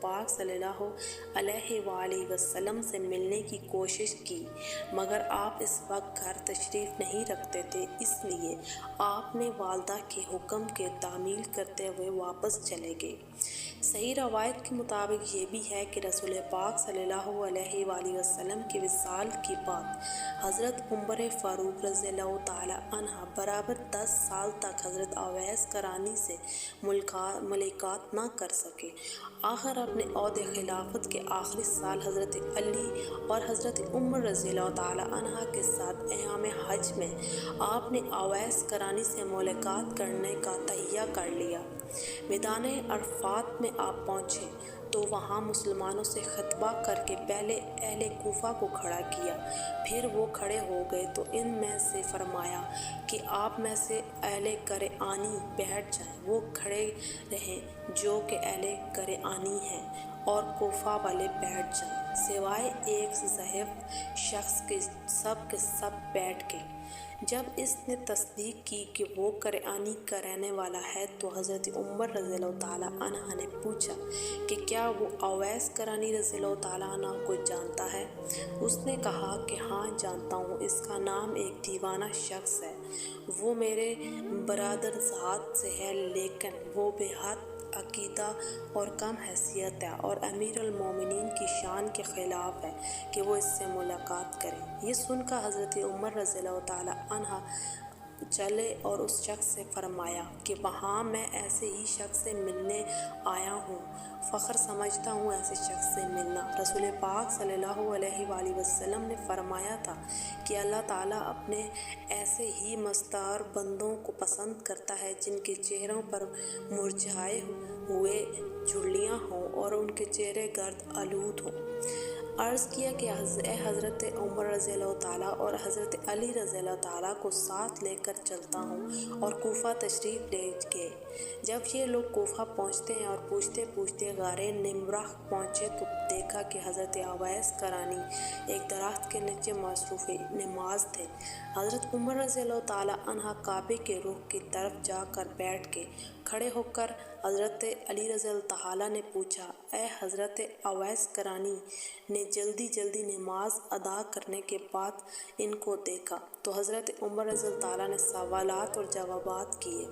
پاک صلی اللہ علیہ وآلہ وسلم سے ملنے کی کوشش کی، مگر آپ اس وقت گھر تشریف نہیں رکھتے تھے، اس لیے آپ نے والدہ کے حکم کے تعمیل کرتے ہوئے واپس چلے گئے۔ صحیح روایت کے مطابق یہ بھی ہے کہ رسول پاک صلی اللہ علیہ وآلہ وسلم کے وصال کے بعد حضرت عمر فاروق رضی اللہ تعالی عنہ برابر 10 سال تک حضرت اویس کرانی سے ملاقات نہ کر سکے۔ آخر اپنے عہد خلافت کے آخری سال حضرت علی اور حضرت عمر رضی اللہ تعالی عنہ کے ساتھ ایام حج میں آپ نے اویس کرانی سے ملاقات کرنے کا تہیہ کر لیا۔ میدان عرفات میں آپ پہنچے تو وہاں مسلمانوں سے خطبہ کر کے پہلے اہل کوفہ کو کھڑا کیا، پھر وہ کھڑے ہو گئے تو ان میں سے فرمایا کہ آپ میں سے اہل قرآنی بیٹھ جائیں۔ وہ کھڑے رہے جو کہ اہل قرآنی ہیں اور کوفہ والے بیٹھ جائیں، سوائے ایک ضعیف شخص کے سب بیٹھ گئے۔ جب اس نے تصدیق کی کہ وہ قرآنی کا رہنے والا ہے تو حضرت عمر رضی اللہ تعالیٰ عنہ نے پوچھا کہ کیا وہ اویس کرانی رضی اللہ تعالیٰ عنہ کو جانتا ہے؟ اس نے کہا کہ ہاں جانتا ہوں، اس کا نام ایک دیوانہ شخص ہے، وہ میرے برادر ذات سے ہے، لیکن وہ بے حد عقیدہ اور کم حیثیت ہے اور امیر المومنین کی شان کے خلاف ہے کہ وہ اس سے ملاقات کرے۔ یہ سن کر حضرت عمر رضی اللہ تعالی عنہ چلے اور اس شخص سے فرمایا کہ وہاں میں ایسے ہی شخص سے ملنے آیا ہوں، فخر سمجھتا ہوں ایسے شخص سے ملنا۔ رسول پاک صلی اللہ علیہ وآلہ وسلم نے فرمایا تھا کہ اللہ تعالیٰ اپنے ایسے ہی مستعار بندوں کو پسند کرتا ہے جن کے چہروں پر مرجھائے ہوئے جھریاں ہوں اور ان کے چہرے گرد آلود ہوں۔ عرض کیا کہ اے حضرت عمر رضی اللہ تعالیٰ اور حضرت علی رضی اللہ تعالیٰ کو ساتھ لے کر چلتا ہوں، اور کوفہ تشریف لے گئے۔ جب یہ لوگ کوفہ پہنچتے ہیں اور پوچھتے پوچھتے غار نمرہ پہنچے تو دیکھا کہ حضرت اویس کرانی ایک درخت کے نیچے مصروف نماز تھے۔ حضرت عمر رضی اللہ تعالیٰ عنہ کعبے کے رخ کی طرف جا کر بیٹھ گئے۔ کھڑے ہو کر حضرت علی رضی اللہ تعالیٰ نے پوچھا، اے حضرت اویس کرانی نے جلدی نماز ادا کرنے کے بعد ان کو دیکھا تو حضرت عمر رضی اللہ تعالیٰ نے سوالات اور جوابات کیے،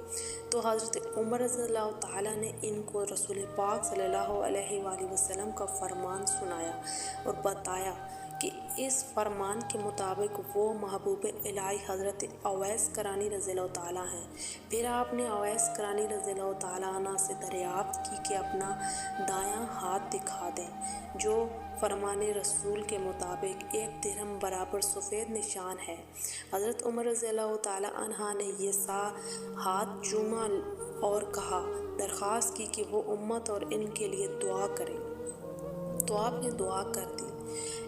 تو حضرت عمر رضی اللہ تعالیٰ نے ان کو رسول پاک صلی اللہ علیہ وآلہ وسلم کا فرمان سنایا اور بتایا کہ اس فرمان کے مطابق وہ محبوب الہی حضرت اویس کرانی رضی اللہ تعالیٰ ہیں۔ پھر آپ نے اویس کرانی رضی اللہ تعالیٰ عنہ سے دریافت کی کہ اپنا دایاں ہاتھ دکھا دیں، جو فرمان رسول کے مطابق 1 درہم برابر سفید نشان ہے۔ حضرت عمر رضی اللہ تعالیٰ عنہ نے یہ ہاتھ چوما اور کہا، درخواست کی کہ وہ امت اور ان کے لیے دعا کریں، تو آپ نے دعا کر دی،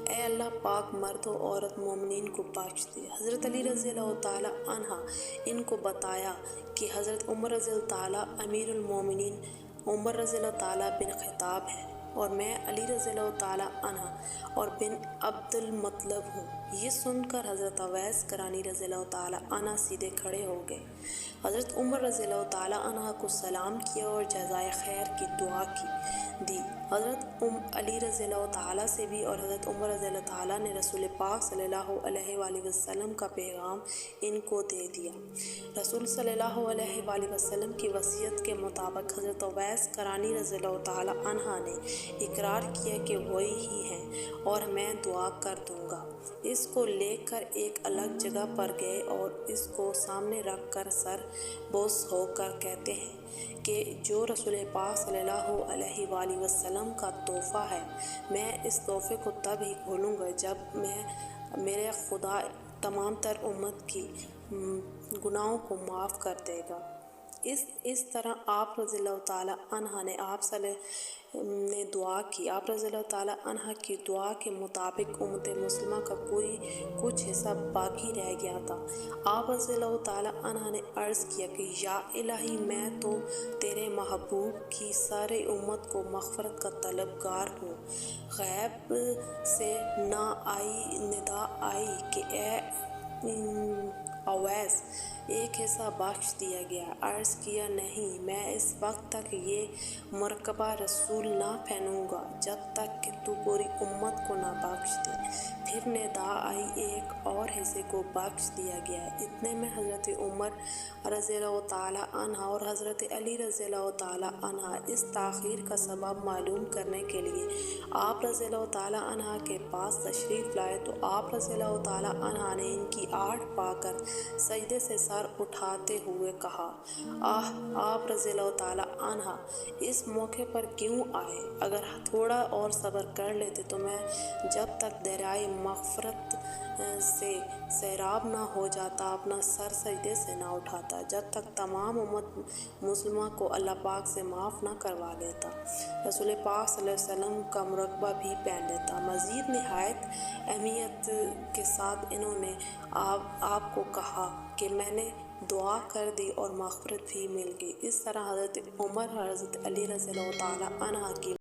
اے اللہ پاک مرد و عورت مومنین کو بخش دے۔ حضرت علی رضی اللہ تعالیٰ عنہ ان کو بتایا کہ حضرت عمر رضی اللہ تعالیٰ امیر المومنین عمر رضی اللہ تعالیٰ بن خطاب ہے اور میں علی رضی اللہ تعالیٰ عنہ اور بن عبد المطلب ہوں۔ یہ سن کر حضرت اویس کرانی رضی اللہ تعالیٰ عنہ سیدھے کھڑے ہو گئے۔ حضرت عمر رضی اللہ تعالیٰ عنہ کو سلام کیا اور جزائے خیر کی دعا دی۔ حضرت علی رضی اللہ تعالیٰ سے بھی اور حضرت عمر رضی اللہ تعالیٰ نے رسول پاک صلی اللہ علیہ وآلہ وسلم کا پیغام ان کو دے دیا۔ رسول صلی اللہ علیہ وآلہ وسلم کی وصیت کے مطابق حضرت اویس کرانی رضی اللہ تعالیٰ عنہ نے اقرار کیا کہ وہی ہی ہیں اور میں دعا کر دوں گا۔ اس کو لے کر ایک الگ جگہ پر گئے اور اس کو سامنے رکھ کر سر بوس ہو کر کہتے ہیں کہ جو رسول پاک صلی اللہ علیہ وآلہ وسلم کا تحفہ ہے، میں اس تحفے کو تب ہی کھولوں گا جب میرے خدا تمام تر امت کی گناہوں کو معاف کر دے گا۔ اس طرح آپ رضی اللہ تعالیٰ عنہ نے دعا کی۔ آپ رضی اللہ تعالیٰ عنہ کی دعا کے مطابق امت مسلمہ کا کچھ حصہ باقی رہ گیا تھا۔ آپ رضی اللہ تعالیٰ عنہ نے عرض کیا کہ یا الہی، میں تو تیرے محبوب کی سارے امت کو مغفرت کا طلبگار ہوں۔ غیب سے ندا آئی کہ اے اویس ایک حصہ بخش دیا گیا۔ عرض کیا نہیں، میں اس وقت تک یہ مرکبہ رسول نہ پہنوں گا جب تک کہ تو پوری امت کو نہ بخش دے۔ پھر ندا آئی، ایک اور حصے کو بخش دیا گیا۔ اتنے میں حضرت عمر رضی اللہ تعالیٰ عنہ اور حضرت علی رضی اللہ تعالیٰ عنہ اس تاخیر کا سبب معلوم کرنے کے لیے آپ رضی اللہ تعالیٰ عنہ کے پاس تشریف لائے تو آپ رضی اللہ تعالیٰ عنہ نے ان کی آڑ پا کر سجدے سے سر اٹھاتے ہوئے کہا، آپ رضی اللہ تعالیٰ عنہ اس موقع پر کیوں آئے؟ اگر تھوڑا اور صبر کر لیتے تو میں جب تک دریائے مغفرت سے سیراب نہ ہو جاتا اپنا سر سجدے سے نہ اٹھاتا، جب تک تمام امت مسلمہ کو اللہ پاک سے معاف نہ کروا لیتا، رسول پاک صلی اللہ علیہ وسلم کا مرکبہ بھی پہن لیتا۔ مزید نہایت اہمیت کے ساتھ انہوں نے آپ کو کہا کہ میں نے دعا کر دی اور مغفرت بھی مل گئی۔ اس طرح حضرت عمر اور حضرت علی رضی اللہ تعالیٰ عنہ کی